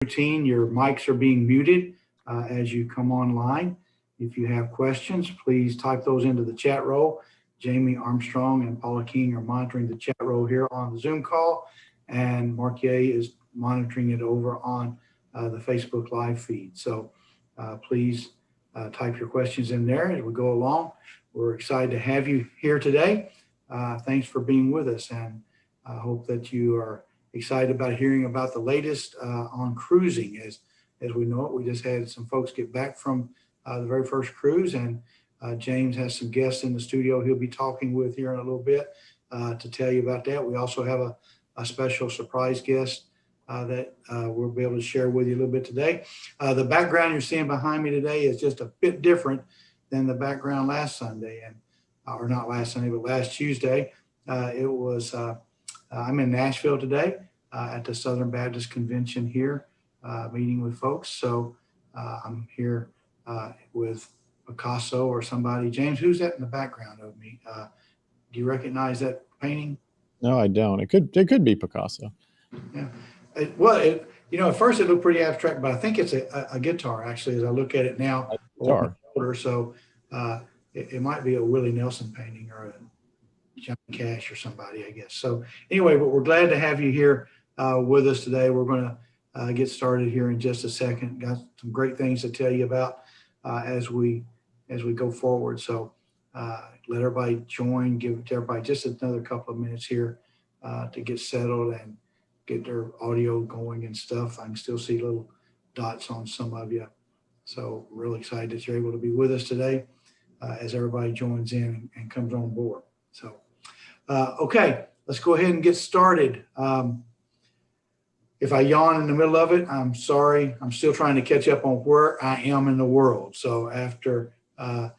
Routine, your mics are being muted as you come online. If you have questions, please type those into the chat row. Jamie Armstrong and Paula King are monitoring the chat row here on the Zoom call, and Mark Ye is monitoring it over on the Facebook live feed. So please type your questions in there as we go along. We're excited to have you here today. Thanks for being with us, and I hope that you are excited about hearing about the latest on cruising. As we know it, we just had some folks get back from the very first cruise, and James has some guests in the studio he'll be talking with here in a little bit to tell you about that. We also have a special surprise guest that we'll be able to share with you a little bit today. The background you're seeing behind me today is just a bit different than the background last Sunday, and or not last Sunday, but last Tuesday. It was I'm in Nashville today at the Southern Baptist Convention here, meeting with folks. So I'm here with Picasso or somebody. James, who's that in the background of me? Do you recognize that painting? No, I don't. It could be Picasso. Yeah. At first it looked pretty abstract, but I think it's a guitar actually. As I look at it now, over my shoulder, so it might be a Willie Nelson painting or a Johnny Cash or somebody, I guess. So anyway, but we're glad to have you here with us today. We're going to get started here in just a second. Got some great things to tell you about as we go forward. So let everybody join. Give everybody just another couple of minutes here to get settled and get their audio going and stuff. I can still see little dots on some of you. So really excited that you're able to be with us today as everybody joins in and comes on board. So. Okay, let's go ahead and get started. If I yawn in the middle of it, I'm sorry. I'm still trying to catch up on where I am in the world. So after the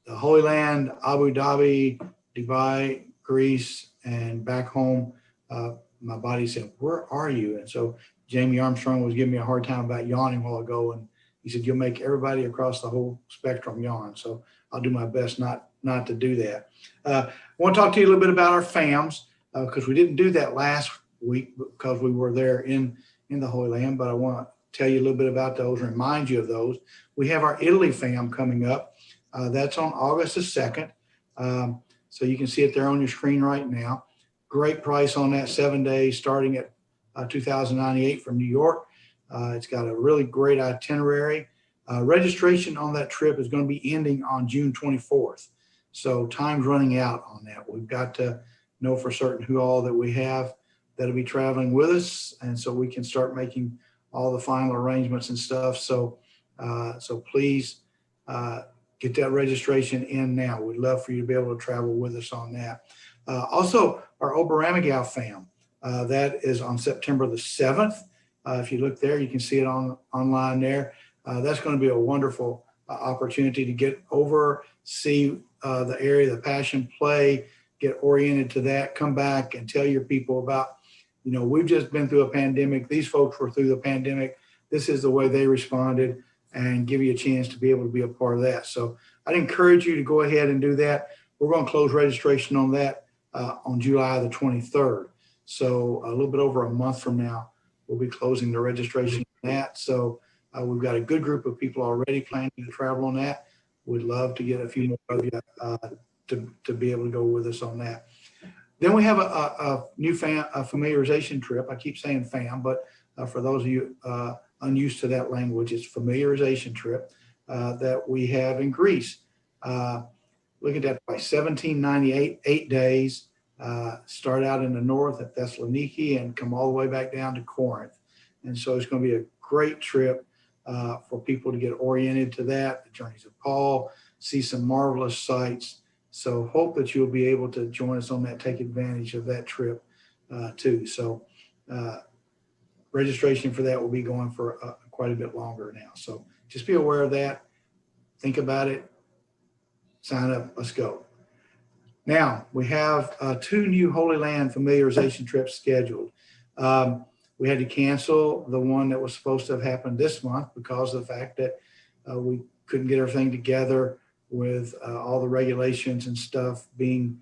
Holy Land, Abu Dhabi, Dubai, Greece, and back home, my body said, "Where are you?" And so Jamie Armstrong was giving me a hard time about yawning a while ago, and he said, "You'll make everybody across the whole spectrum yawn." So I'll do my best not to do that. I want to talk to you a little bit about our FAMs because we didn't do that last week because we were there in the Holy Land, but I want to tell you a little bit about those, remind you of those. We have our Italy FAM coming up. That's on August the 2nd. So you can see it there on your screen right now. Great price on that, 7 days starting at $2,098 from New York. It's got a really great itinerary. Registration on that trip is going to be ending on June 24th. So time's running out on that. We've got to know for certain who all that we have that'll be traveling with us, and so we can start making all the final arrangements and stuff. So please get that registration in now. We'd love for you to be able to travel with us on that. Also, our Oberammergau FAM, that is on September the 7th. If you look there, you can see it online there. That's going to be a wonderful opportunity to get over, see the area, the Passion Play, get oriented to that, come back and tell your people about, we've just been through a pandemic. These folks were through the pandemic. This is the way they responded, and give you a chance to be able to be a part of that. So I'd encourage you to go ahead and do that. We're going to close registration on that on July the 23rd. So a little bit over a month from now, we'll be closing the registration on that. So we've got a good group of people already planning to travel on that. We'd love to get a few more of you to be able to go with us on that. Then we have a new familiarization trip. I keep saying FAM, but for those of you unused to that language, it's familiarization trip that we have in Greece. Look at that, by 1798, 8 days, start out in the north at Thessaloniki and come all the way back down to Corinth. And so it's going to be a great trip for people to get oriented to that, the journeys of Paul, see some marvelous sights. So hope that you'll be able to join us on that, take advantage of that trip too. So registration for that will be going for quite a bit longer now. So just be aware of that. Think about it. Sign up. Let's go. Now we have 2 new Holy Land familiarization trips scheduled. We had to cancel the one that was supposed to have happened this month because of the fact that we couldn't get everything together with all the regulations and stuff being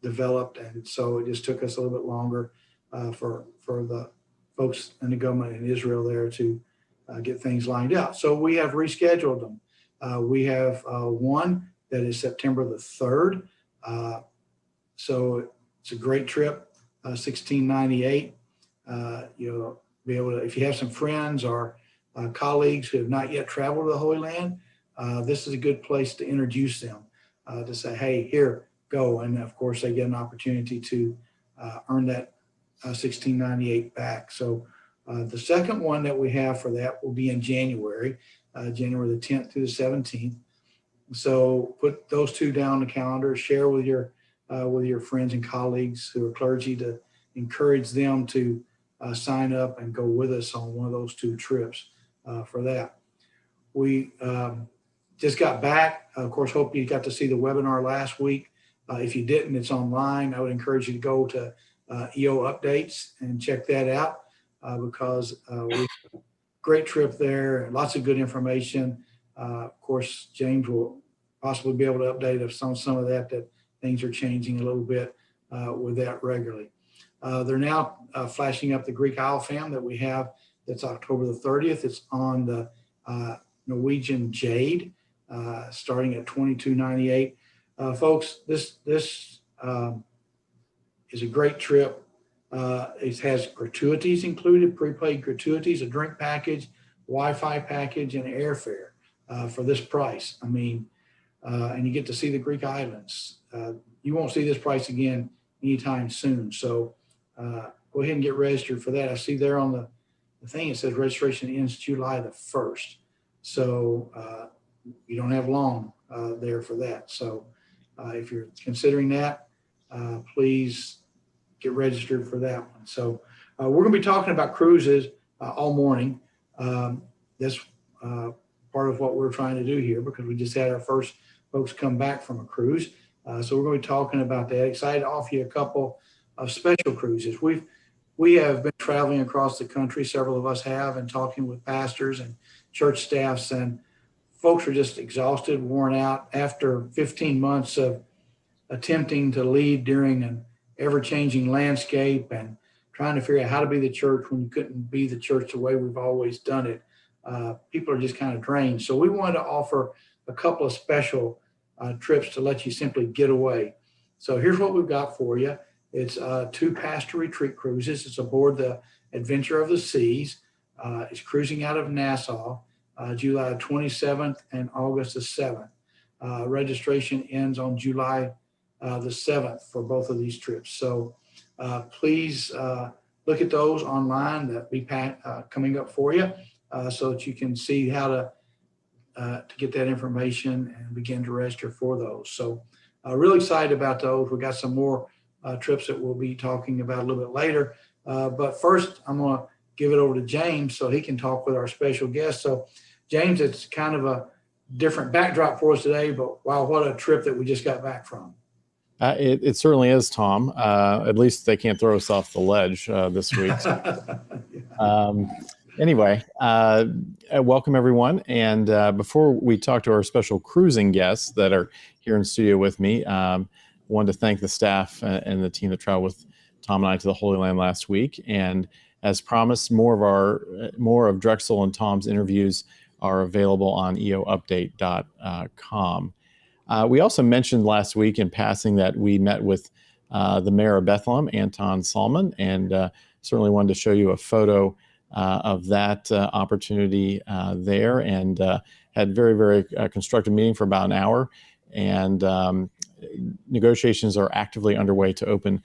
developed. And so it just took us a little bit longer for the folks in the government in Israel there to get things lined out. So we have rescheduled them. We have one that is September the 3rd. So it's a great trip, 1698. You'll be able to, if you have some friends or colleagues who have not yet traveled to the Holy Land, this is a good place to introduce them, to say, hey, here, go. And of course, they get an opportunity to earn that 1698 back. So the second one that we have for that will be in January, January the 10th through the 17th. So put those two down on the calendar, share with your friends and colleagues who are clergy to encourage them to sign up and go with us on one of those two trips for that. We just got back. Of course, hope you got to see the webinar last week. If you didn't, it's online. I would encourage you to go to EO Updates and check that out because great trip there, lots of good information. Of course, James will possibly be able to update us on some of that things are changing a little bit with that regularly. They're now flashing up the Greek Isle Fam that we have. That's October the 30th. It's on the Norwegian Jade, starting at $22.98. Folks, this is a great trip. It has gratuities included, prepaid gratuities, a drink package, Wi-Fi package, and airfare for this price. I mean, and you get to see the Greek islands. You won't see this price again anytime soon. So go ahead and get registered for that. I see there on the thing, it says registration ends July the 1st. So you don't have long there for that. So if you're considering that, please get registered for that one. So we're going to be talking about cruises all morning. That's part of what we're trying to do here because we just had our first folks come back from a cruise. So we're going to be talking about that. Excited to offer you a couple of special cruises. We have been traveling across the country, several of us have, and talking with pastors and church staffs, and folks are just exhausted, worn out after 15 months of attempting to lead during an ever-changing landscape and trying to figure out how to be the church when you couldn't be the church the way we've always done it. People are just kind of drained. So we wanted to offer a couple of special trips to let you simply get away. So here's what we've got for you. It's 2 pastor retreat cruises. It's aboard the Adventure of the Seas. It's cruising out of Nassau, July 27th and August the 7th. Registration ends on July the 7th for both of these trips. So please look at those online that be coming up for you so that you can see how to get that information and begin to register for those. So really excited about those. We got some more trips that we'll be talking about a little bit later. But first, I'm going to give it over to James so he can talk with our special guest. So James, it's kind of a different backdrop for us today, but wow, what a trip that we just got back from. It certainly is, Tom. At least they can't throw us off the ledge this week. Anyway, welcome everyone. And before we talk to our special cruising guests that are here in studio with me, wanted to thank the staff and the team that traveled with Tom and I to the Holy Land last week. And as promised, more of Drexel and Tom's interviews are available on eoupdate.com. We also mentioned last week in passing that we met with the mayor of Bethlehem, Anton Salman, and certainly wanted to show you a photo of that opportunity there, and had very, very constructive meeting for about an hour. And negotiations are actively underway to open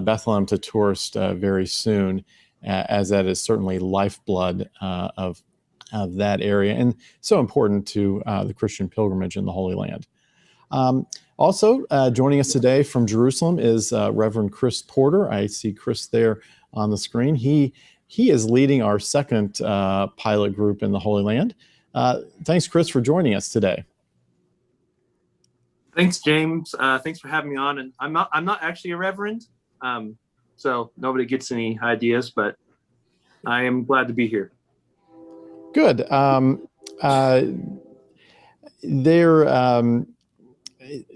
Bethlehem to tourists very soon, as that is certainly lifeblood of that area and so important to the Christian pilgrimage in the Holy Land. Also joining us today from Jerusalem is Reverend Chris Porter. I see Chris there on the screen. He is leading our second pilot group in the Holy Land. Thanks, Chris, for joining us today. Thanks, James. Thanks for having me on. And I'm not actually a reverend, so nobody gets any ideas, but I am glad to be here. Good.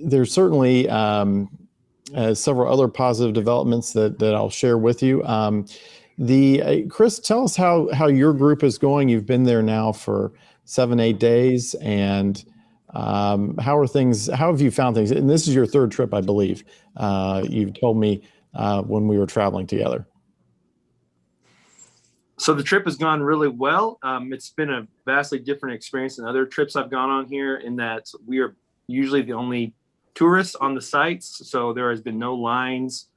There's certainly several other positive developments that I'll share with you. Chris, tell us how your group is going. You've been there now for 7-8 days, and how are things? How have you found things? And this is your third trip, I believe. You've told me when we were traveling together. So the trip has gone really well. It's been a vastly different experience than other trips I've gone on here, in that we are usually the only tourists on the sites. So there has been no lines.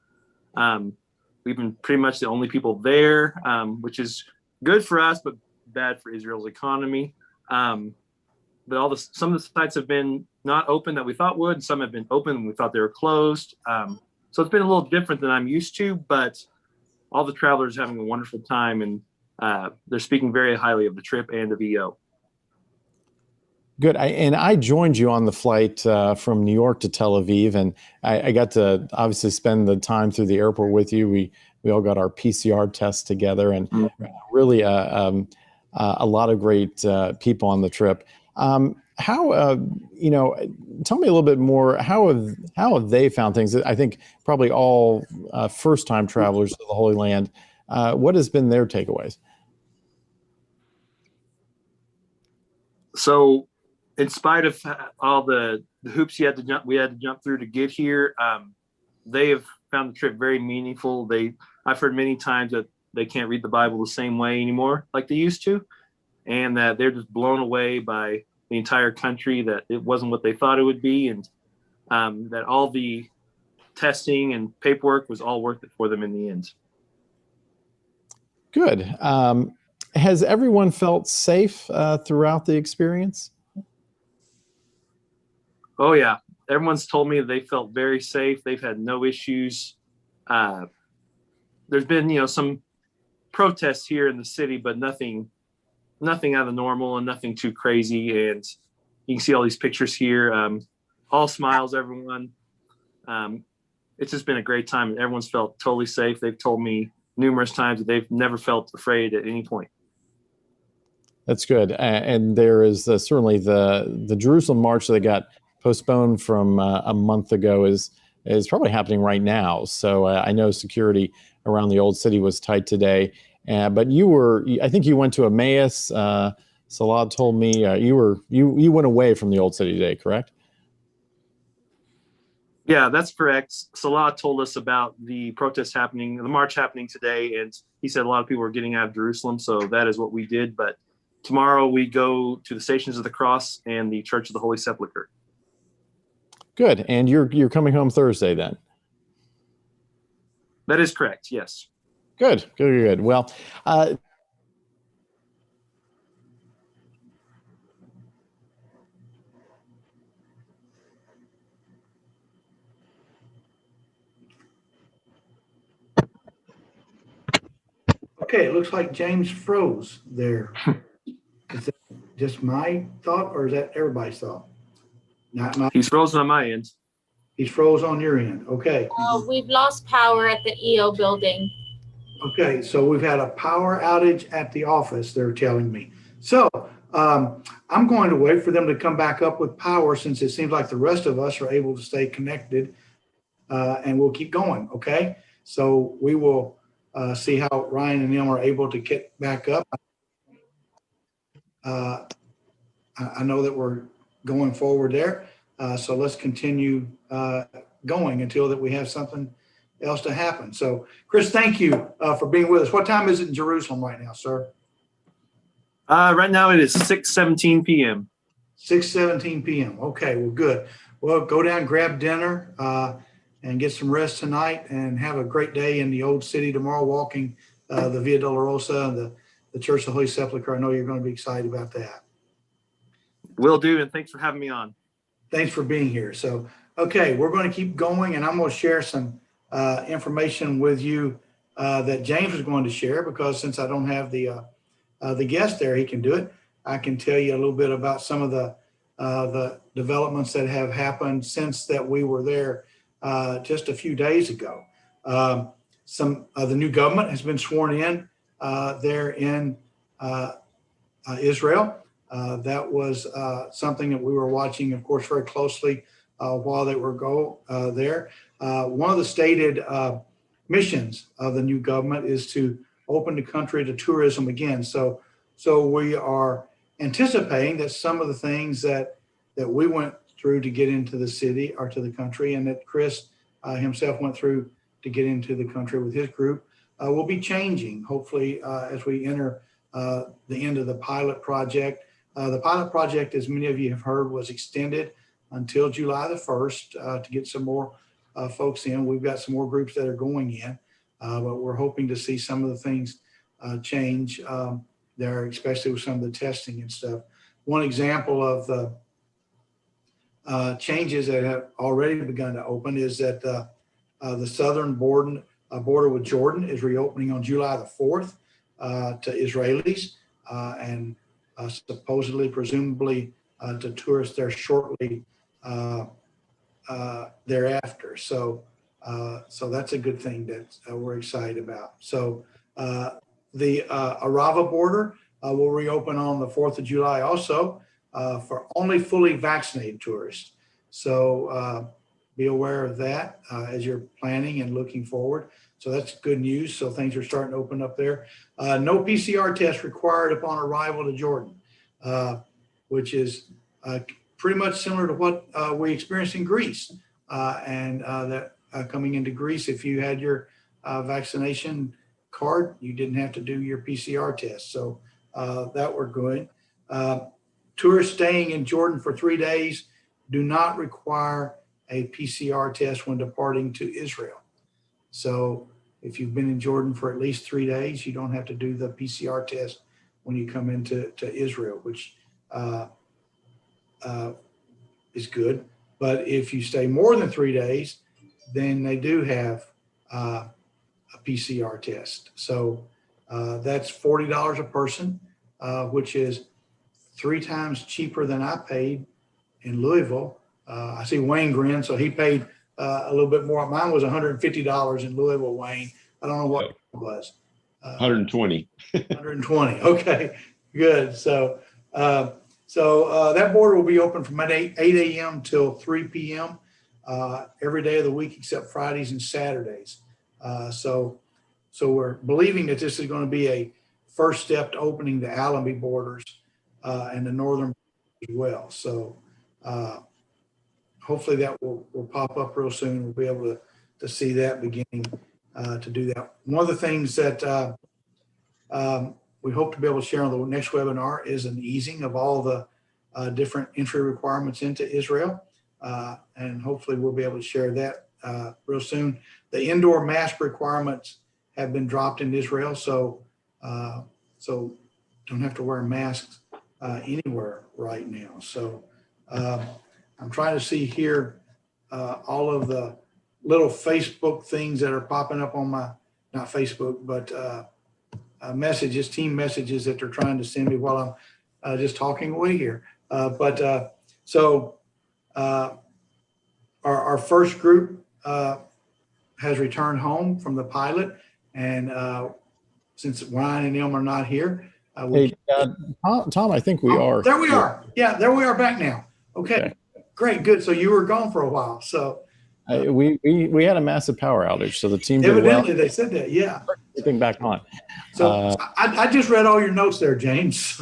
We've been pretty much the only people there, which is good for us, but bad for Israel's economy. But some of the sites have been not open that we thought would, and some have been open and we thought they were closed. So it's been a little different than I'm used to, but all the travelers are having a wonderful time, and they're speaking very highly of the trip and of EO. Good. I joined you on the flight from New York to Tel Aviv, and I got to obviously spend the time through the airport with you. We all got our PCR tests together, and really a lot of great people on the trip. How tell me a little bit more. How have they found things? I think probably all first-time travelers to the Holy Land. What has been their takeaways? So, in spite of all the hoops we had to jump through to get here, they have found the trip very meaningful. I've heard many times that they can't read the Bible the same way anymore like they used to, and that they're just blown away by the entire country, that it wasn't what they thought it would be, and that all the testing and paperwork was all worth it for them in the end. Good. Has everyone felt safe throughout the experience? Oh yeah, everyone's told me they felt very safe. They've had no issues. There's been, some protests here in the city, but nothing out of the normal and nothing too crazy. And you can see all these pictures here. All smiles, everyone. It's just been a great time, and everyone's felt totally safe. They've told me numerous times that they've never felt afraid at any point. That's good. And there is certainly the Jerusalem march that got postponed from a month ago is probably happening right now. So I know security around the old city was tight today. But I think you went to Emmaus. Salah told me you went away from the old city today, correct? Yeah, that's correct. Salah told us about the protest happening, the march happening today, and he said a lot of people are getting out of Jerusalem, so that is what we did. But tomorrow we go to the Stations of the Cross and the Church of the Holy Sepulchre. Good. And you're coming home Thursday then? That is correct, yes. Good. Well, Okay, it looks like James froze there. Is that just my thought, or is that everybody's thought? Not my. He's frozen on my end. He's froze on your end. Okay. We've lost power at the EO building. Okay, so we've had a power outage at the office, they're telling me. So I'm going to wait for them to come back up with power, since it seems like the rest of us are able to stay connected, and we'll keep going, okay? So we will see how Ryan and them are able to get back up. I know that we're going forward there, so let's continue going until that we have something else to happen. So Chris, thank you for being with us. What time is it in Jerusalem right now, sir? Right now it is 6:17 p.m. 6:17 p.m. Okay, well, good. Well, go down, grab dinner, and get some rest tonight, and have a great day in the old city tomorrow, walking the Via Dolorosa and the Church of the Holy Sepulchre. I know you're going to be excited about that. Will do, and thanks for having me on. Thanks for being here. So, okay, we're going to keep going, and I'm going to share some information with you that James is going to share, because since I don't have the guest there, he can do it. I can tell you a little bit about some of the developments that have happened since that we were there just a few days ago. Some of the new government has been sworn in there in Israel. That was something that we were watching, of course, very closely while they were there. One of the stated missions of the new government is to open the country to tourism again. So we are anticipating that some of the things that we went through to get into the city or to the country, and that Chris himself went through to get into the country with his group, will be changing, hopefully, as we enter the end of the pilot project. The pilot project, as many of you have heard, was extended until July the 1st to get some more folks in. We've got some more groups that are going in, but we're hoping to see some of the things change there, especially with some of the testing and stuff. One example of the changes that have already begun to open is that the southern border with Jordan is reopening on July the 4th to Israelis and supposedly, presumably, to tourists there shortly thereafter. So that's a good thing that we're excited about. So the Arava border will reopen on the 4th of July also for only fully vaccinated tourists. So be aware of that as you're planning and looking forward. So that's good news. So things are starting to open up there. No PCR test required upon arrival to Jordan, which is pretty much similar to what we experienced in Greece. And that coming into Greece, if you had your vaccination card, you didn't have to do your PCR test. So that were good. Tourists staying in Jordan for 3 days do not require a PCR test when departing to Israel. So if you've been in Jordan for at least 3 days, you don't have to do the PCR test when you come into Israel, which is good. But if you stay more than 3 days, then they do have a PCR test. So that's $40 a person, which is 3 times cheaper than I paid in Louisville. I see Wayne grin, so he paid a little bit more. Mine was $150 in Louisville, Wayne. I don't know what it was. 120. 120. Okay, good. So that border will be open from 8 a.m. till 3 p.m. Every day of the week except Fridays and Saturdays. So we're believing that this is going to be a first step to opening the Allenby borders and the northern as well. So hopefully that will pop up real soon. We'll be able to see that beginning to do that. One of the things that we hope to be able to share on the next webinar is an easing of all the different entry requirements into Israel. And hopefully we'll be able to share that real soon. The indoor mask requirements have been dropped in Israel, so don't have to wear masks anywhere right now. So I'm trying to see here all of the little Facebook things that are popping up on my, not Facebook, but messages, team messages that they're trying to send me while I'm just talking away here. So our first group has returned home from the pilot, and since Ryan and Elm are not here, Tom, I think we are. There we are. Yeah, there we are back now. Okay, great, good. So you were gone for a while. So we had a massive power outage, so the team did evidently well. they said that. Yeah, Getting back on. So I just read all your notes there, James.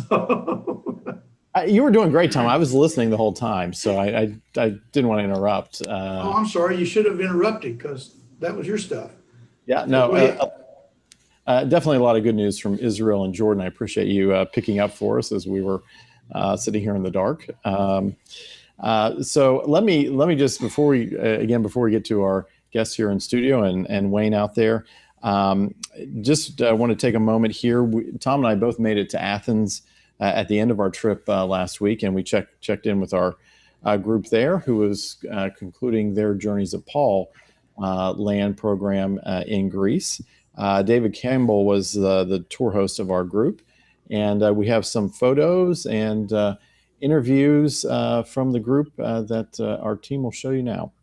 You were doing great, Tom. I was listening the whole time, so I didn't want to interrupt. Oh, I'm sorry. You should have interrupted because that was your stuff. Yeah, no, definitely a lot of good news from Israel and Jordan. I appreciate you picking up for us as we were sitting here in the dark. So let me just before we get to our guests here in studio and Wayne out there, just want to take a moment here. Tom and I both made it to Athens at the end of our trip last week, and we checked in with our group there, who was concluding their Journeys of Paul land program in Greece. David Campbell was the tour host of our group, and we have some photos and interviews from the group that our team will show you now.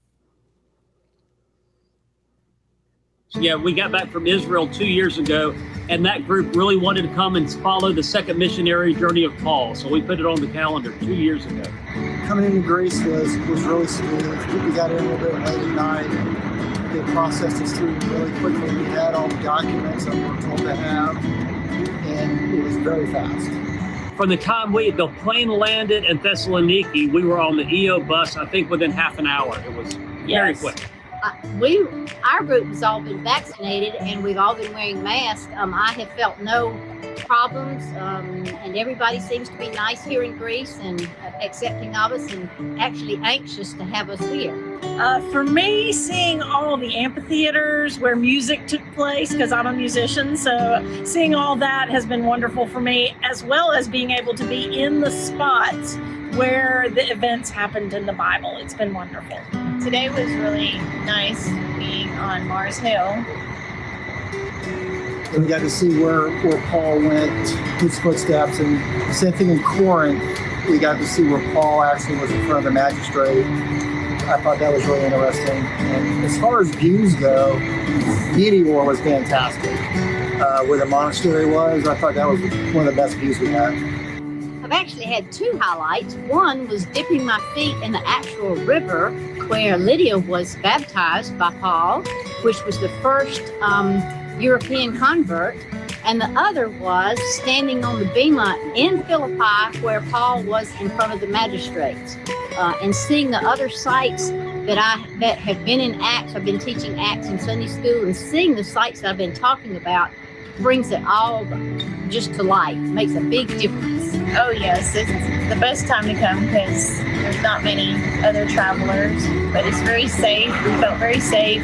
Yeah, we got back from Israel 2 years ago, and that group really wanted to come and follow the second missionary journey of Paul. So we put it on the calendar 2 years ago. Coming into Greece was really smooth. We got in a little bit late at night. they processed us through really quickly. We had all the documents that we were told to have, and it was very fast. From the time the plane landed in Thessaloniki, we were on the EO bus, I think within half an hour. It was very Yes. quick. Our group has all been vaccinated and we've all been wearing masks. I have felt no problems, and everybody seems to be nice here in Greece and accepting of us and actually anxious to have us here. For me, seeing all the amphitheaters where music took place, because I'm a musician, so seeing all that has been wonderful for me, as well as being able to be in the spots where the events happened in the Bible. It's been wonderful. Today was really nice being on Mars Hill. And we got to see where Paul went, his footsteps, and the same thing in Corinth. We got to see where Paul actually was in front of the magistrate. I thought that was really interesting. And as far as views go, Meteor was fantastic. Where the monastery was, I thought that was one of the best views we had. I've actually had two highlights. One was dipping my feet in the actual river where Lydia was baptized by Paul, which was the first European convert. And the other was standing on the bema in Philippi where Paul was in front of the magistrates, and seeing the other sites that have been in Acts. I've been teaching Acts in Sunday school, and seeing the sites that I've been talking about brings it all just to life, makes a big difference. Oh yes, it's the best time to come because there's not many other travelers, but it's very safe. We felt very safe.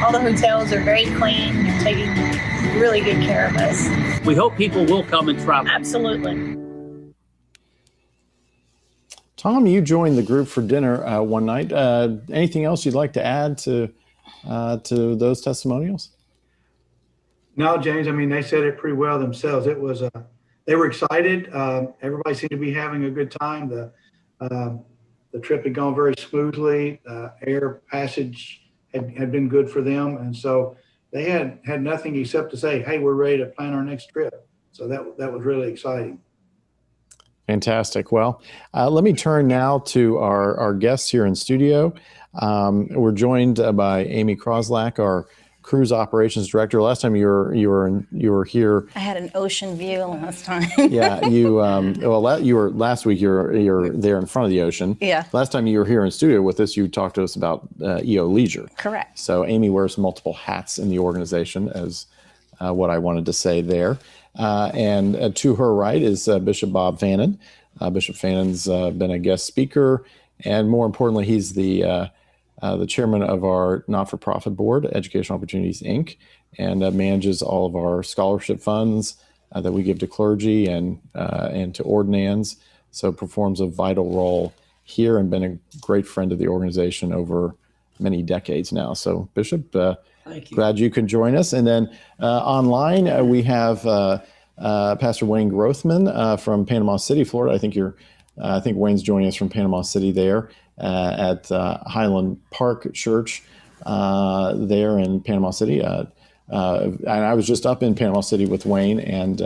All the hotels are very clean. They're taking really good care of us. We hope people will come and travel. Absolutely. Tom, you joined the group for dinner one night. Anything else you'd like to add to those testimonials? No, James, I mean, they said it pretty well themselves. It was, they were excited. Everybody seemed to be having a good time. The trip had gone very smoothly. Air passage had been good for them. And so they had nothing except to say, hey, we're ready to plan our next trip. So that was really exciting. Fantastic. Well, let me turn now to our guests here in studio. We're joined by Amy Kroslak, our cruise operations director. Last time you were here. I had an ocean view last time. Yeah, you were last week. You're there in front of the ocean. Yeah. Last time you were here in studio with us, you talked to us about EO Leisure. Correct. So Amy wears multiple hats in the organization, as what I wanted to say there. And to her right is Bishop Bob Fannin. Bishop Fannon's been a guest speaker, and more importantly, he's the chairman of our not-for-profit board, Educational Opportunities, Inc., and manages all of our scholarship funds that we give to clergy and to ordinands. So performs a vital role here and been a great friend of the organization over many decades now. So Bishop, Thank you. glad you could join us. And then online we have Pastor Wayne Grothman from Panama City, Florida. I think Wayne's joining us from Panama City there. At Highland Park Church there in Panama City. And I was just up in Panama City with Wayne, and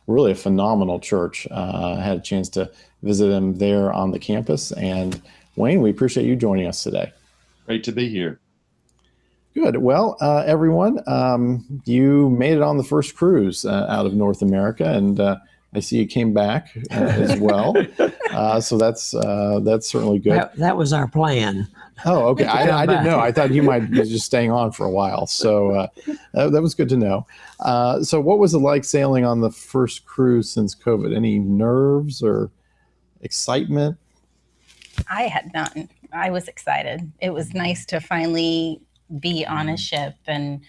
really a phenomenal church. I had a chance to visit him there on the campus. And Wayne, we appreciate you joining us today. Great to be here. Good. Well, everyone, you made it on the first cruise out of North America, and I see you came back as well. So that's certainly good. That was our plan. Oh, okay. I didn't know. I thought you might be just staying on for a while. So that was good to know. So what was it like sailing on the first cruise since COVID? Any nerves or excitement? I had none. I was excited. It was nice to finally be on a ship and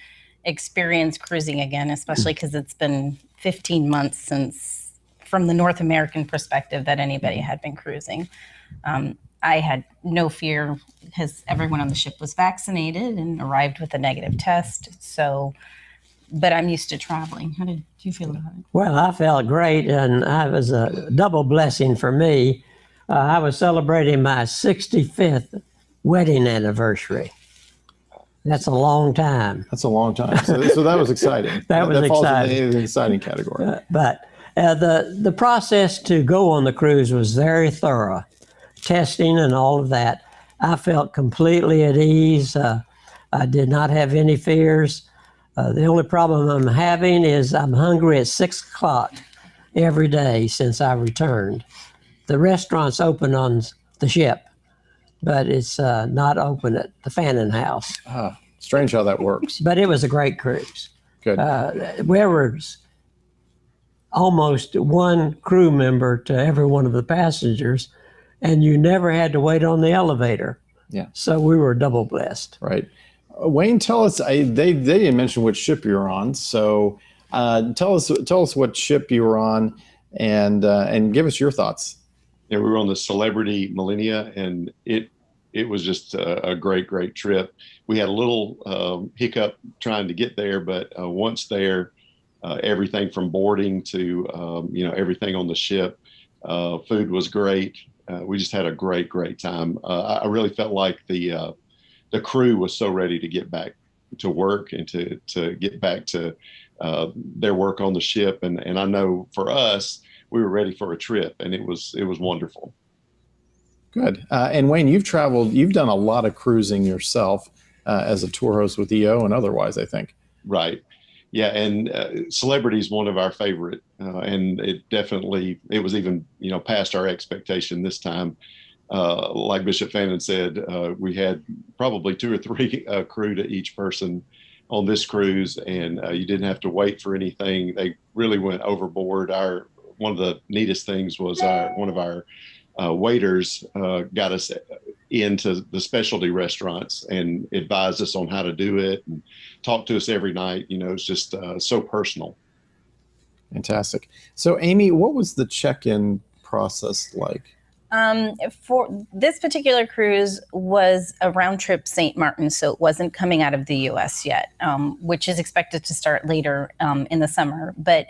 experience cruising again, especially because it's been 15 months since, from the North American perspective, that anybody had been cruising. I had no fear because everyone on the ship was vaccinated and arrived with a negative test. So, but I'm used to traveling. How did you feel about it? Well, I felt great, and it was a double blessing for me. I was celebrating my 65th wedding anniversary. That's a long time. That's a long time. So that was exciting. That was falls exciting. in the exciting category. But the process to go on the cruise was very thorough. Testing and all of that. I felt completely at ease. I did not have any fears. The only problem I'm having is I'm hungry at 6 o'clock every day since I returned. The restaurant's open on the ship, but it's not open at the Fannin House. Strange how that works. But it was a great cruise. Good. There was almost one crew member to every one of the passengers, and you never had to wait on the elevator. Yeah. So we were double blessed. Right. Wayne, tell us, they didn't mention which ship you were on. So tell us what ship you were on and give us your thoughts. Yeah, we were on the Celebrity Millennia, and it was just a great trip. We had a little hiccup trying to get there, but once there, everything from boarding to everything on the ship, food was great. We just had a great time. I really felt like the crew was so ready to get back to work and to get back to their work on the ship, and I know for us, we were ready for a trip, and it was wonderful. Good. And Wayne, you've done a lot of cruising yourself as a tour host with EO and otherwise, I think. Right. Yeah. And Celebrity is one of our favorite. And it was even, past our expectation this time. Like Bishop Fannin said, we had probably 2 or 3 crew to each person on this cruise, and you didn't have to wait for anything. They really went overboard. One of the neatest things was one of our waiters got us into the specialty restaurants and advised us on how to do it and talked to us every night. It's just so personal. Fantastic. So Amy, what was the check-in process like? For this particular cruise was a round trip St. Martin, so it wasn't coming out of the U.S. yet, which is expected to start later in the summer. But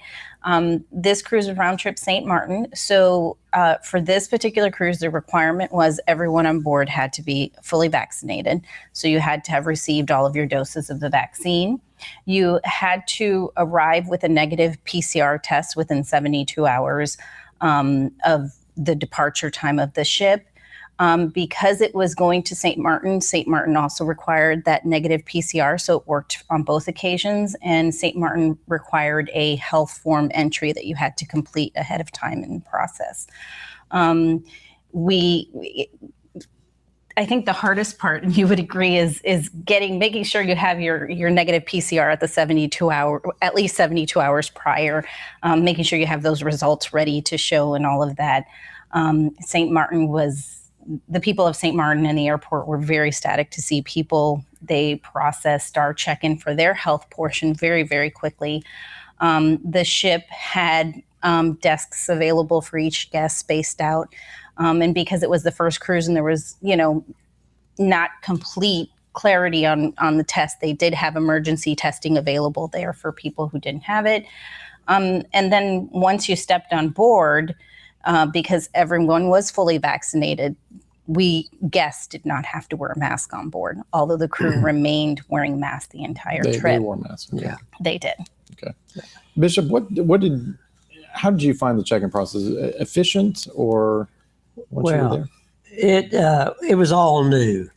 this cruise was round trip St. Martin. So for this particular cruise, the requirement was everyone on board had to be fully vaccinated. So you had to have received all of your doses of the vaccine. You had to arrive with a negative PCR test within 72 hours of the departure time of the ship. Because it was going to St. Martin also required that negative PCR, so it worked on both occasions, and St. Martin required a health form entry that you had to complete ahead of time in process. I think the hardest part, and you would agree, is making sure you have your negative PCR at the at least 72 hours prior, making sure you have those results ready to show and all of that. The people of St. Martin and the airport were very ecstatic to see people. They processed our check-in for their health portion very, very quickly. The ship had desks available for each guest spaced out. And because it was the first cruise and there was, not complete clarity on the test, they did have emergency testing available there for people who didn't have it. And then once you stepped on board, because everyone was fully vaccinated, guests did not have to wear a mask on board, although the crew remained wearing masks the entire trip. They wore masks. Okay. Yeah. They did. Okay. Bishop, how did you find the check-in process? Efficient or once you were there? It was all new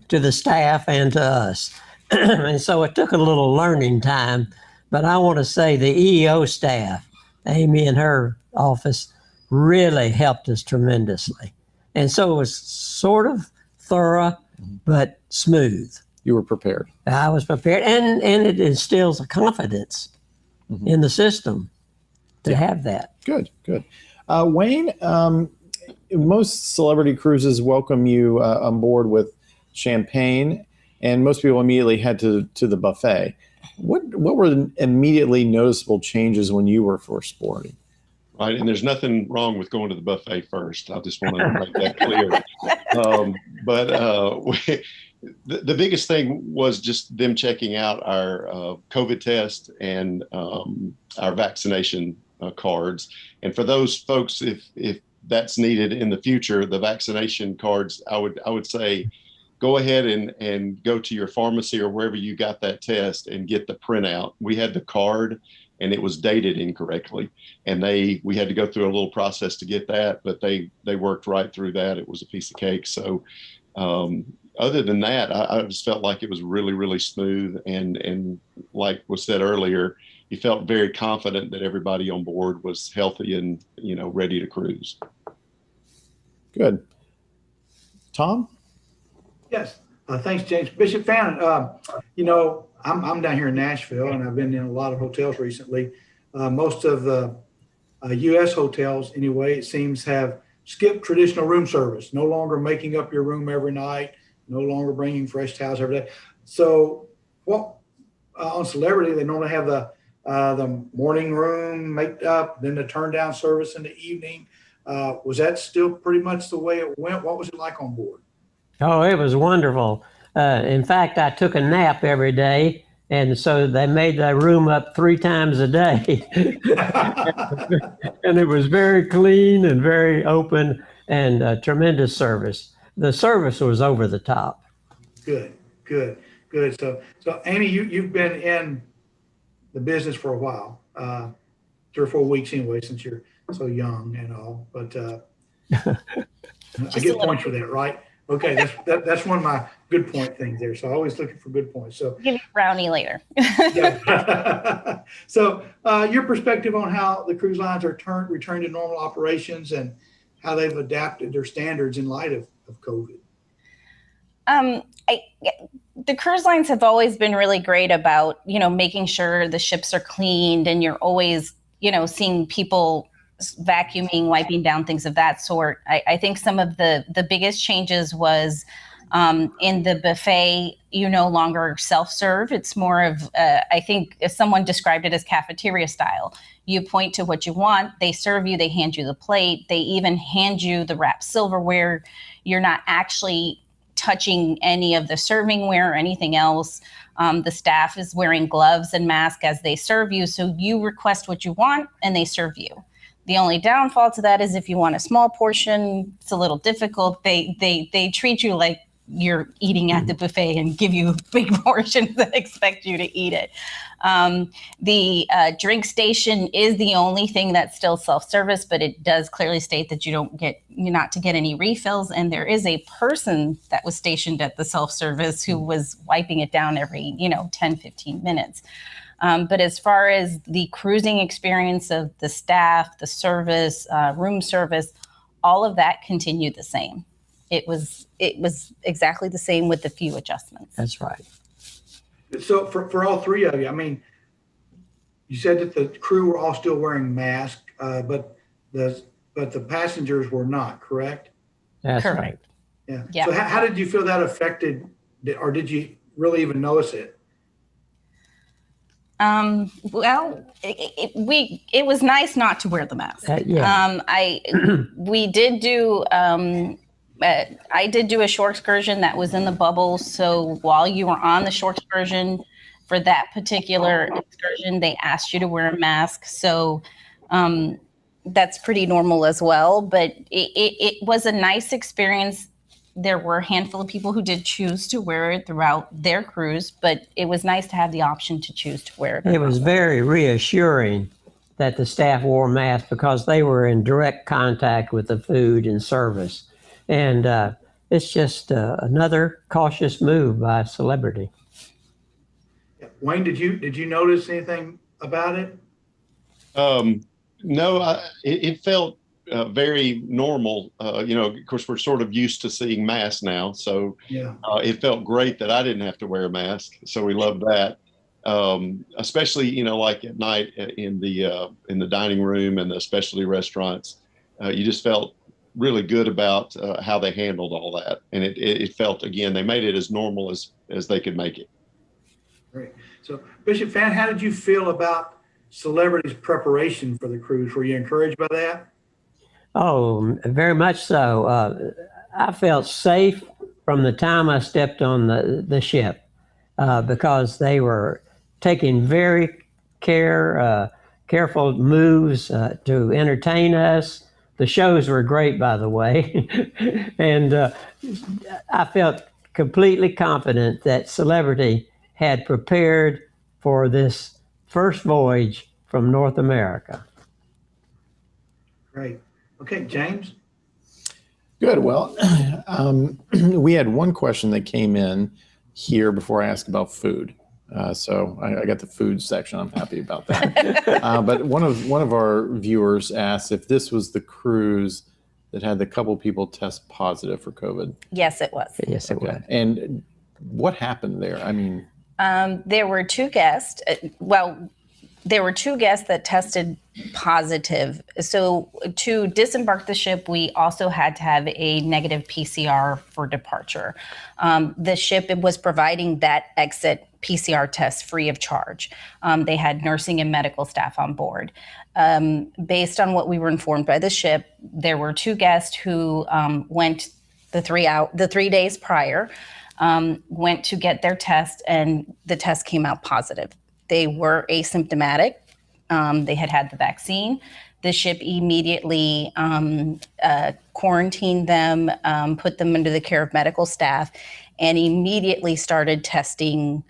to the staff and to us. And so it took a little learning time, but I want to say the EEO staff, Amy and her office, really helped us tremendously. And so it was sort of thorough, but smooth. You were prepared. I was prepared, and it instills a confidence in the system to have that. Good. Wayne, most celebrity cruises welcome you on board with champagne, and most people immediately head to the buffet. What were the immediately noticeable changes when you were first boarding? Right, and there's nothing wrong with going to the buffet first. I just want to make that clear. The biggest thing was just them checking out our COVID test and our vaccination cards. And for those folks, if that's needed in the future, the vaccination cards, I would say, go ahead and go to your pharmacy or wherever you got that test and get the printout. We had the card, and it was dated incorrectly, and we had to go through a little process to get that, but they worked right through that. It was a piece of cake. So other than that, I just felt like it was really, really smooth. And like was said earlier, you felt very confident that everybody on board was healthy and, ready to cruise. Good. Tom? Yes. Thanks, James. Bishop Fannin, I'm down here in Nashville, and I've been in a lot of hotels recently. Most of the U.S. hotels, anyway, it seems have skipped traditional room service, no longer making up your room every night, no longer bringing fresh towels every day. So on Celebrity, they normally have the morning room made up, then the turn down service in the evening. Was that still pretty much the way it went? What was it like on board? Oh, it was wonderful. In fact, I took a nap every day, and so they made that room up 3 times a day. And it was very clean and very open and tremendous service. The service was over the top. Good. So Amy, you've been in the business for a while, 3 or 4 weeks anyway, since you're so young and all. But I get points for that, right? Okay, that's one of my good point things there. So always looking for good points. So Give you a brownie later. yeah. So your perspective on how the cruise lines are returned to normal operations and how they've adapted their standards in light of COVID. The cruise lines have always been really great about, making sure the ships are cleaned, and you're always, seeing people vacuuming, wiping down, things of that sort. I think some of the biggest changes was in the buffet, you no longer self-serve. It's more of, I think if someone described it as cafeteria style. You point to what you want, they serve you, they hand you the plate, they even hand you the wrapped silverware. You're not actually touching any of the servingware or anything else. The staff is wearing gloves and masks as they serve you. So you request what you want and they serve you. The only downfall to that is if you want a small portion, it's a little difficult. They treat you like you're eating at the buffet and give you big portions and expect you to eat it. The drink station is the only thing that's still self-service, but it does clearly state that you're not to get any refills. And there is a person that was stationed at the self-service who was wiping it down every, 10, 15 minutes. But as far as the cruising experience of the staff, the service, room service, all of that continued the same. It was exactly the same with a few adjustments. That's right. So for all 3 of you, I mean, you said that the crew were all still wearing masks, but the passengers were not, correct? That's correct. Right. Yeah. So how did you feel that affected, or did you really even notice it? Well, it was nice not to wear the mask. Yeah. We did do, I did do a shore excursion that was in the bubble. So while you were on the shore excursion for that particular excursion, they asked you to wear a mask. So, that's pretty normal as well, but it was a nice experience. There were a handful of people who did choose to wear it throughout their cruise, but it was nice to have the option to choose to wear it. It was very reassuring that the staff wore masks because they were in direct contact with the food and service. And it's just another cautious move by Celebrity. Wayne, did you notice anything about it? No, it felt very normal. Of course, we're sort of used to seeing masks now, so yeah. It felt great that I didn't have to wear a mask. So we loved that, especially like at night in the dining room and the specialty restaurants. You just felt really good about how they handled all that, and it felt, again, they made it as normal as they could make it. Great. So Bishop Fannin, how did you feel about Celebrity's preparation for the cruise? Were you encouraged by that? Oh, very much so. I felt safe from the time I stepped on the ship because they were taking very careful moves to entertain us. The shows were great, by the way. And I felt completely confident that Celebrity had prepared for this first voyage from North America. Great. Okay, James? Good. Well, we had one question that came in here before I asked about food. So I got the food section. I'm happy about that. But one of our viewers asked if this was the cruise that had the couple people test positive for COVID. Yes, it was. Yes, it was. And what happened there? I mean, There were two guests. There were two guests that tested positive. So to disembark the ship, we also had to have a negative PCR for departure. The ship was providing that exit PCR test free of charge. They had nursing and medical staff on board. Based on what we were informed by the ship, there were two guests who went the 3 days prior, went to get their test, and the test came out positive. They were asymptomatic. They had the vaccine. The ship immediately quarantined them, put them under the care of medical staff, and immediately started testing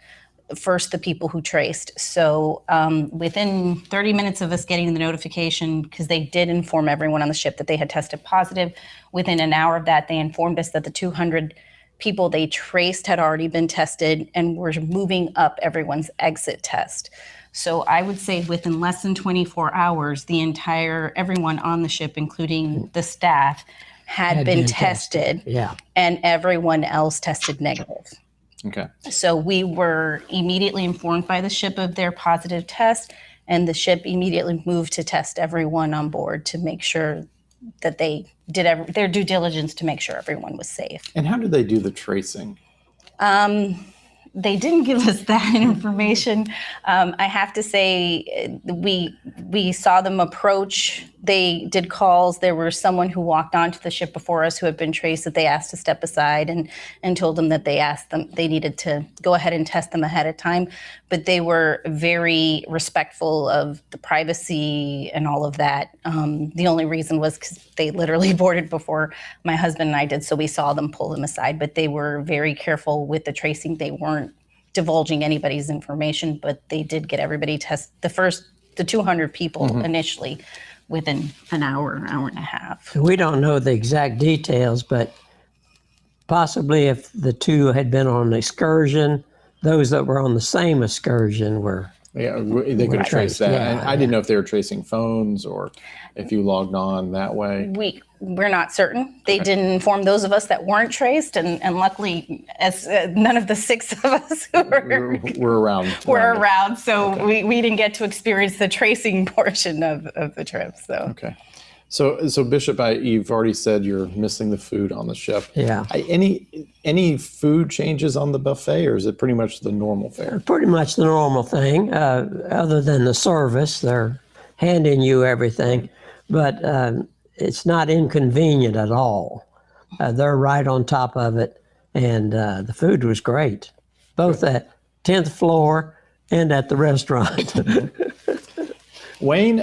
first the people who traced. So within 30 minutes of us getting the notification, because they did inform everyone on the ship that they had tested positive, within an hour of that, they informed us that the 200 people they traced had already been tested and were moving up everyone's exit test. So I would say within less than 24 hours, everyone on the ship, including the staff, had been tested. Yeah. And everyone else tested negative. okay. So we were immediately informed by the ship of their positive test, and the ship immediately moved to test everyone on board to make sure that they did their due diligence to make sure everyone was safe. And how did they do the tracing? They didn't give us that information. I have to say, we saw them approach. They did calls. There was someone who walked onto the ship before us who had been traced that they asked to step aside and told them that they needed to go ahead and test them ahead of time. But they were very respectful of the privacy and all of that. The only reason was because they literally boarded before my husband and I did, so we saw them pull them aside. But they were very careful with the tracing. They weren't divulging anybody's information, but they did get everybody tested. The 200 people initially within an hour and a half. We don't know the exact details, but possibly if the two had been on an excursion, those that were on the same excursion were. Yeah, they could trace that. Yeah, and I didn't know if they were tracing phones or if you logged on that way. We're not certain. They didn't inform those of us that weren't traced, and luckily, as none of the six of us who We're around. were around, so we didn't get to experience the tracing portion of the trip. So Okay. So Bishop, you've already said you're missing the food on the ship. Yeah. Any food changes on the buffet, or is it pretty much the normal fare? Pretty much the normal thing, other than the service. They're handing you everything, but it's not inconvenient at all. They're right on top of it, and the food was great, both at 10th floor and at the restaurant. Wayne,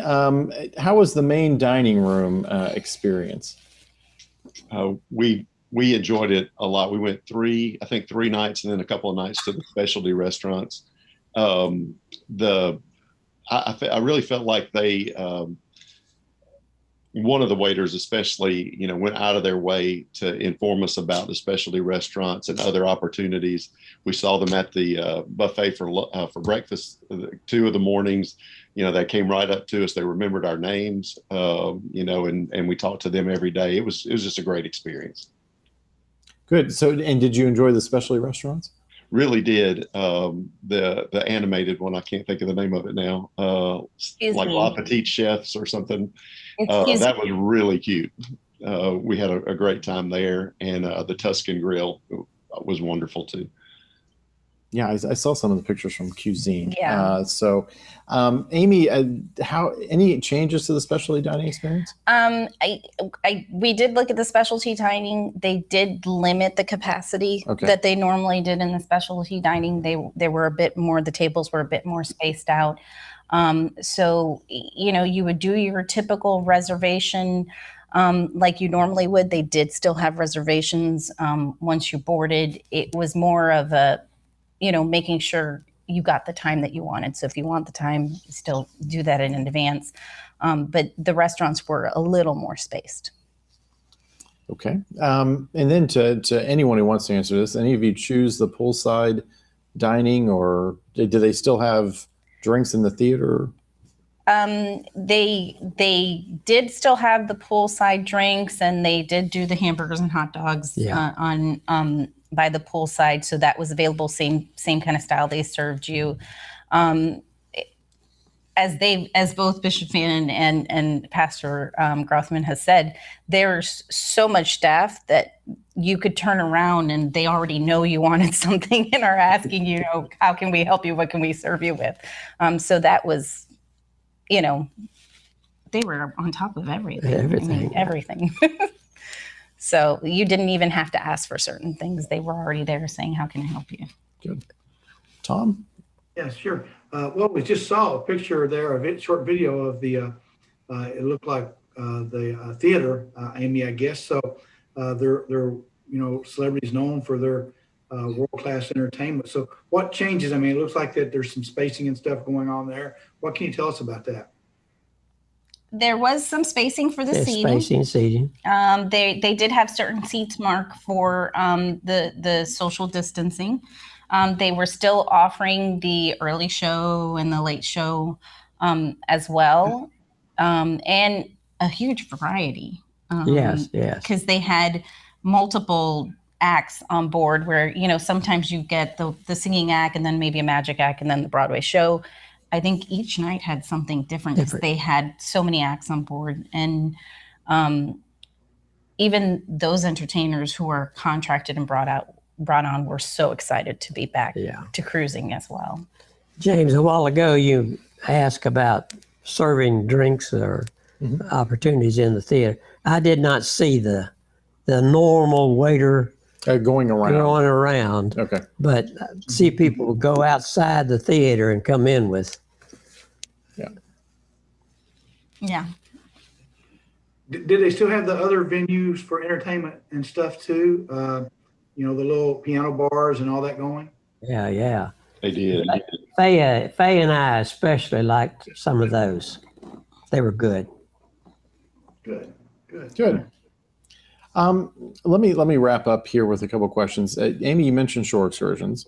how was the main dining room experience? We enjoyed it a lot. We went three nights and then a couple of nights to the specialty restaurants. I really felt like they, one of the waiters especially, went out of their way to inform us about the specialty restaurants and other opportunities. We saw them at the buffet for breakfast 2 of the mornings. They came right up to us. They remembered our names, and we talked to them every day. It was just a great experience. Good. So, and did you enjoy the specialty restaurants? Really did. The animated one, I can't think of the name of it now. Like La Petite Chefs or something. That was really cute. We had a great time there, and the Tuscan Grill was wonderful too. Yeah, I saw some of the pictures from Cuisine. Yeah. Amy, any changes to the specialty dining experience? We did look at the specialty dining. They did limit the capacity Okay. that they normally did in the specialty dining. They were a bit more. The tables were a bit more spaced out. So you would do your typical reservation like you normally would. They did still have reservations once you boarded. It was more of a making sure you got the time that you wanted. So if you want the time, you still do that in advance. But the restaurants were a little more spaced. Okay. And then to anyone who wants to answer this, any of you choose the poolside dining, or do they still have drinks in the theater? They did still have the poolside drinks, and they did do the hamburgers and hot dogs on by the poolside, so that was available. Same kind of style they served you. As both Bishop Fannin and Pastor Grothman has said, there's so much staff that you could turn around and they already know you wanted something and are asking you, how can we help you? What can we serve you with? So that was, they were on top of everything. Everything. So you didn't even have to ask for certain things. They were already there saying, how can I help you? Good. Tom? Yeah, sure. Well, we just saw a picture there, a short video of the, it looked like the theater, Amy, I guess. So they're celebrities known for their world-class entertainment. So what changes? I mean, it looks like that there's some spacing and stuff going on there. What can you tell us about that? There was some spacing for the seating. They did have certain seats marked for the social distancing. They were still offering the early show and the late show as well, and a huge variety. Yes. Because they had multiple acts on board where, sometimes you get the singing act and then maybe a magic act and then the Broadway show. I think each night had something different because they had so many acts on board. And even those entertainers who are contracted and brought on were so excited to be back to cruising as well. James, a while ago you asked about serving drinks or opportunities in the theater. I did not see the normal waiter going around. Okay. But see people go outside the theater and come in with. Yeah. Did they still have the other venues for entertainment and stuff too? The little piano bars and all that going? Yeah. They did. Faye and I especially liked some of those. They were good. Good. Let me wrap up here with a couple of questions. Amy, you mentioned shore excursions,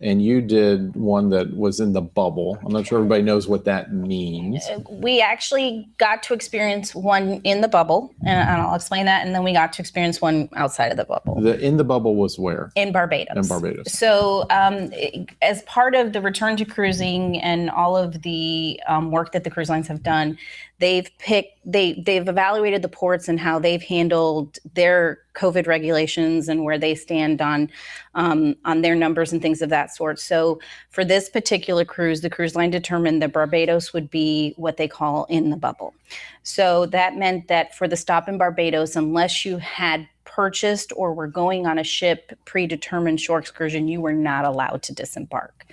and you did one that was in the bubble. I'm not sure everybody knows what that means. We actually got to experience one in the bubble, and I'll explain that. And then we got to experience one outside of the bubble. In the bubble was where? In Barbados. In Barbados. So as part of the return to cruising and all of the work that the cruise lines have done, they've evaluated the ports and how they've handled their COVID regulations and where they stand on their numbers and things of that sort. So for this particular cruise, the cruise line determined that Barbados would be what they call in the bubble. So that meant that for the stop in Barbados, unless you had purchased or were going on a ship predetermined shore excursion, you were not allowed to disembark.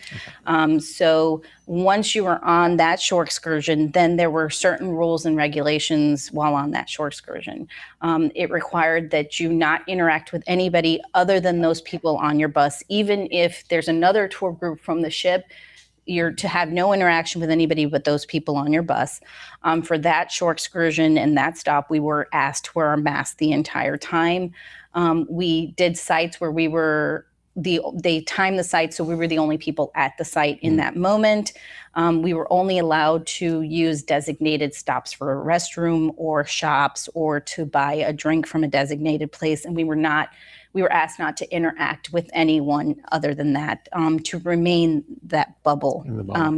Okay. So once you were on that shore excursion, then there were certain rules and regulations while on that shore excursion. It required that you not interact with anybody other than those people on your bus. Even if there's another tour group from the ship, you're to have no interaction with anybody but those people on your bus. For that shore excursion and that stop, we were asked to wear our mask the entire time. We did sites where they timed the site, so we were the only people at the site in that moment. We were only allowed to use designated stops for a restroom or shops or to buy a drink from a designated place, and we were asked not to interact with anyone other than that, to remain that bubble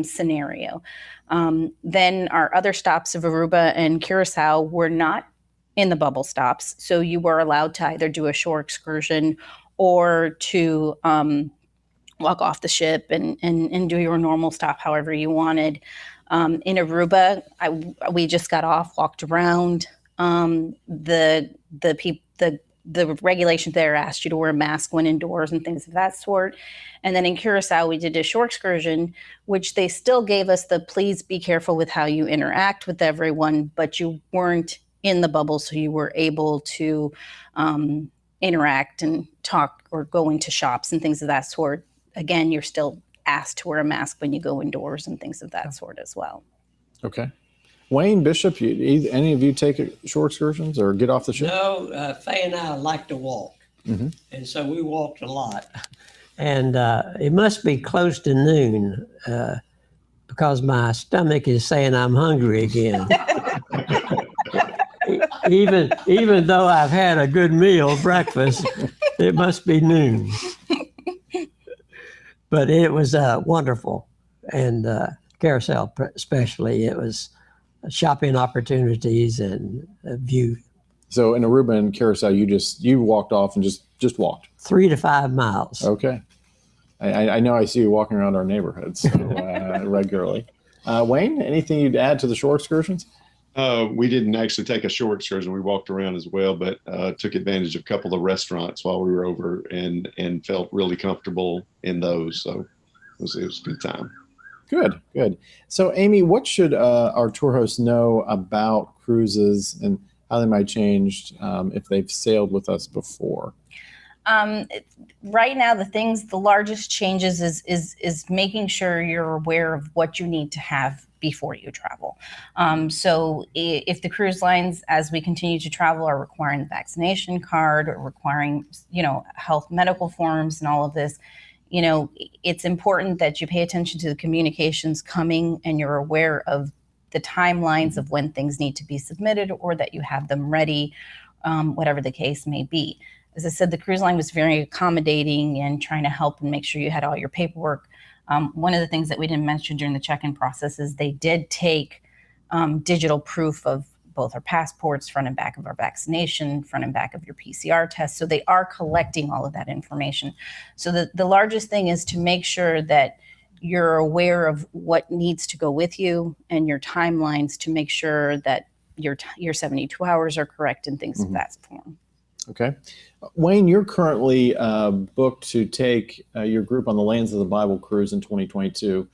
scenario. Then our other stops of Aruba and Curacao were not in the bubble stops. So you were allowed to either do a shore excursion or to walk off the ship and do your normal stop however you wanted. In Aruba, we just got off, walked around. The regulation there asked you to wear a mask when indoors and things of that sort. And then in Curacao, we did a shore excursion, which they still gave us the please be careful with how you interact with everyone, but you weren't in the bubble, so you were able to interact and talk or go into shops and things of that sort. Again, you're still asked to wear a mask when you go indoors and things of that sort as well. Okay. Wayne, Bishop, any of you take shore excursions or get off the ship? No, Faye and I like to walk. Mhm. And so we walked a lot. And it must be close to noon because my stomach is saying I'm hungry again. even though I've had a good meal, breakfast, it must be noon. But it was wonderful. And Carousel especially, it was shopping opportunities and a view. So in Aruba and Curacao, you walked off and just walked 3 to 5 miles. Okay. I know I see you walking around our neighborhoods regularly. Wayne, anything you'd add to the shore excursions? We didn't actually take a shore excursion. We walked around as well, but took advantage of a couple of restaurants while we were over and felt really comfortable in those. So it was a good time. Good. So Amy, what should our tour hosts know about cruises and how they might change if they've sailed with us before? Right now, the largest changes is making sure you're aware of what you need to have before you travel. So if the cruise lines, as we continue to travel, are requiring the vaccination card or requiring, health medical forms and all of this, it's important that you pay attention to the communications coming and you're aware of the timelines of when things need to be submitted or that you have them ready, whatever the case may be. As I said, the cruise line was very accommodating and trying to help and make sure you had all your paperwork. One of the things that we didn't mention during the check-in process is they did take digital proof of both our passports, front and back of our vaccination, front and back of your PCR test. So they are collecting all of that information. So the largest thing is to make sure that you're aware of what needs to go with you and your timelines to make sure that your 72 hours are correct and things of that form. Okay. Wayne, you're currently booked to take your group on the Lands of the Bible cruise in 2022.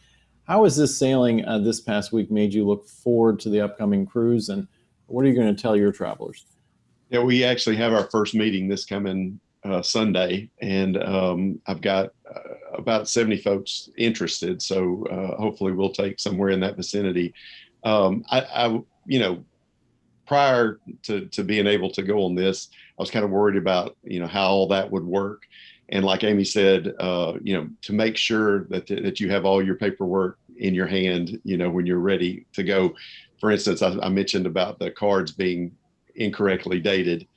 How has this sailing this past week made you look forward to the upcoming cruise, and what are you going to tell your travelers? Yeah, we actually have our first meeting this coming Sunday, and I've got about 70 folks interested, so hopefully we'll take somewhere in that vicinity. Prior to being able to go on this, I was kind of worried about, how all that would work. And like Amy said, to make sure that you have all your paperwork in your hand, when you're ready to go. For instance, I mentioned about the cards being incorrectly dated.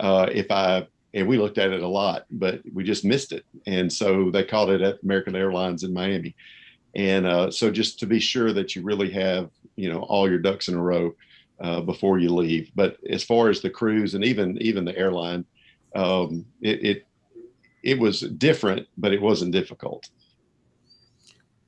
And we looked at it a lot, but we just missed it. And so they caught it at American Airlines in Miami. And so just to be sure that you really have, all your ducks in a row before you leave. But as far as the cruise and even the airline, it was different, but it wasn't difficult.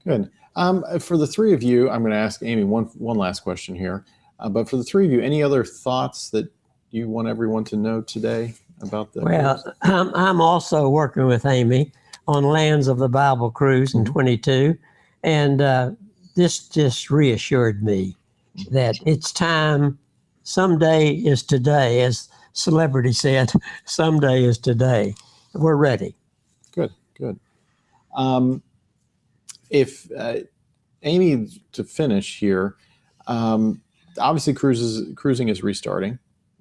Good. For the three of you, I'm going to ask Amy one last question here. But for the three of you, any other thoughts that you want everyone to know today about the cruise? I'm also working with Amy on Lands of the Bible cruise in 22. And this just reassured me that it's time. Someday is today, as Celebrity said, someday is today. We're ready. Good. If Amy, to finish here, obviously cruising is restarting.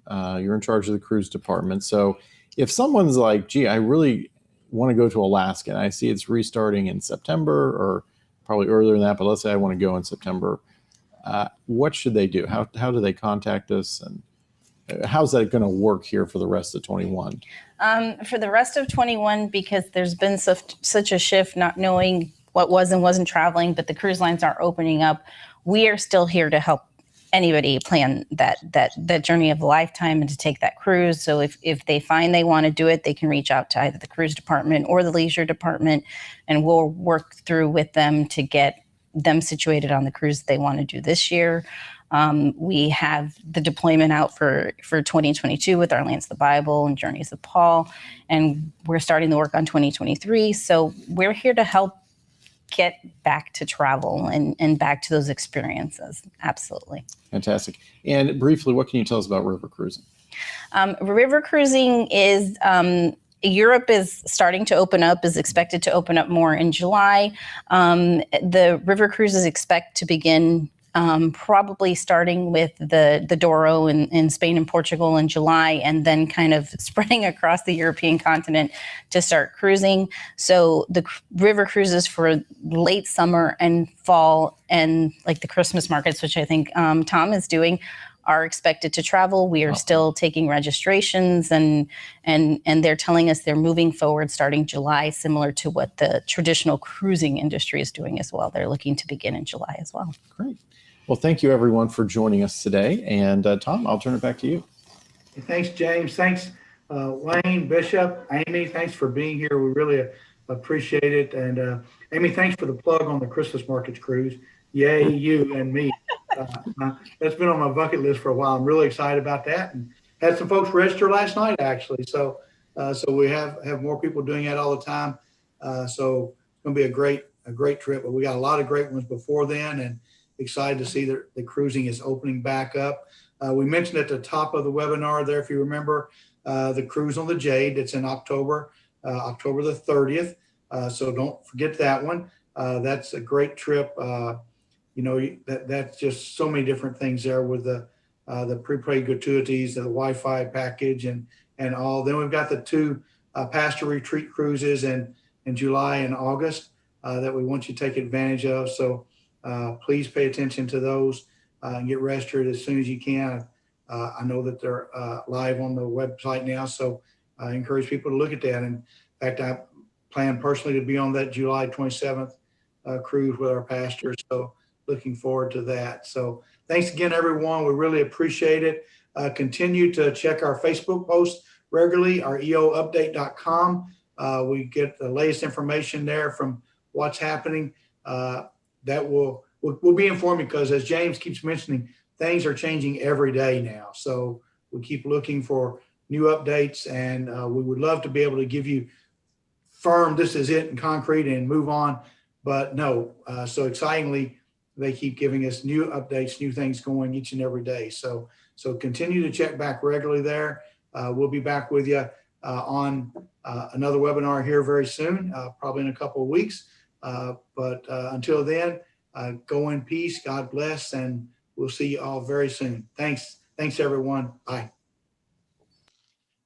You're in charge of the cruise department. So if someone's like, gee, I really want to go to Alaska and I see it's restarting in September or probably earlier than that, but let's say I want to go in September, what should they do? How do they contact us, and how's that going to work here for the rest of 21? For the rest of 21, because there's been such a shift, not knowing what was and wasn't traveling, but the cruise lines are opening up. We are still here to help anybody plan that journey of a lifetime and to take that cruise. So if they find they want to do it, they can reach out to either the cruise department or the leisure department, and we'll work through with them to get them situated on the cruise that they want to do this year. We have the deployment out for 2022 with our Lands of the Bible and Journeys of Paul, and we're starting the work on 2023. So we're here to help get back to travel and back to those experiences. Absolutely. Fantastic. And briefly, what can you tell us about river cruising? River cruising is, Europe is starting to open up, is expected to open up more in July. The river cruises expect to begin probably starting with the Douro in Spain and Portugal in July, and then kind of spreading across the European continent to start cruising. So the river cruises for late summer and fall, and like the Christmas markets, which I think Tom is doing, are expected to travel. We are still taking registrations, and they're telling us they're moving forward starting July, similar to what the traditional cruising industry is doing as well. They're looking to begin in July as well. Great. Well, thank you everyone for joining us today. And Tom, I'll turn it back to you. Thanks, James. Thanks, Wayne, Bishop, Amy. Thanks for being here. We really appreciate it. And Amy, thanks for the plug on the Christmas markets cruise. Yay, you and me. That's been on my bucket list for a while. I'm really excited about that, and had some folks register last night actually. So we have more people doing that all the time. So it's going to be a great trip. But we got a lot of great ones before then, and excited to see that the cruising is opening back up. We mentioned at the top of the webinar there, if you remember, the cruise on the Jade. It's in October the 30th. So don't forget that one. That's a great trip. That's just so many different things there with the prepaid gratuities, the Wi-Fi package, and all. Then we've got the two pastor retreat cruises in July and August that we want you to take advantage of. So please pay attention to those and get registered as soon as you can. I know that they're live on the website now, so I encourage people to look at that. And in fact, I plan personally to be on that July 27th cruise with our pastors. So looking forward to that. So thanks again, everyone. We really appreciate it. Continue to check our Facebook posts regularly, our eoupdate.com. We get the latest information there from what's happening. That we'll be informed, because as James keeps mentioning, things are changing every day now. So we keep looking for new updates, and we would love to be able to give you firm, this is it, and concrete, and move on. But no, so excitingly, they keep giving us new updates, new things going each and every day. So continue to check back regularly there. We'll be back with you on another webinar here very soon, probably in a couple of weeks. But until then, go in peace. God bless, and we'll see you all very soon. Thanks, everyone. Bye.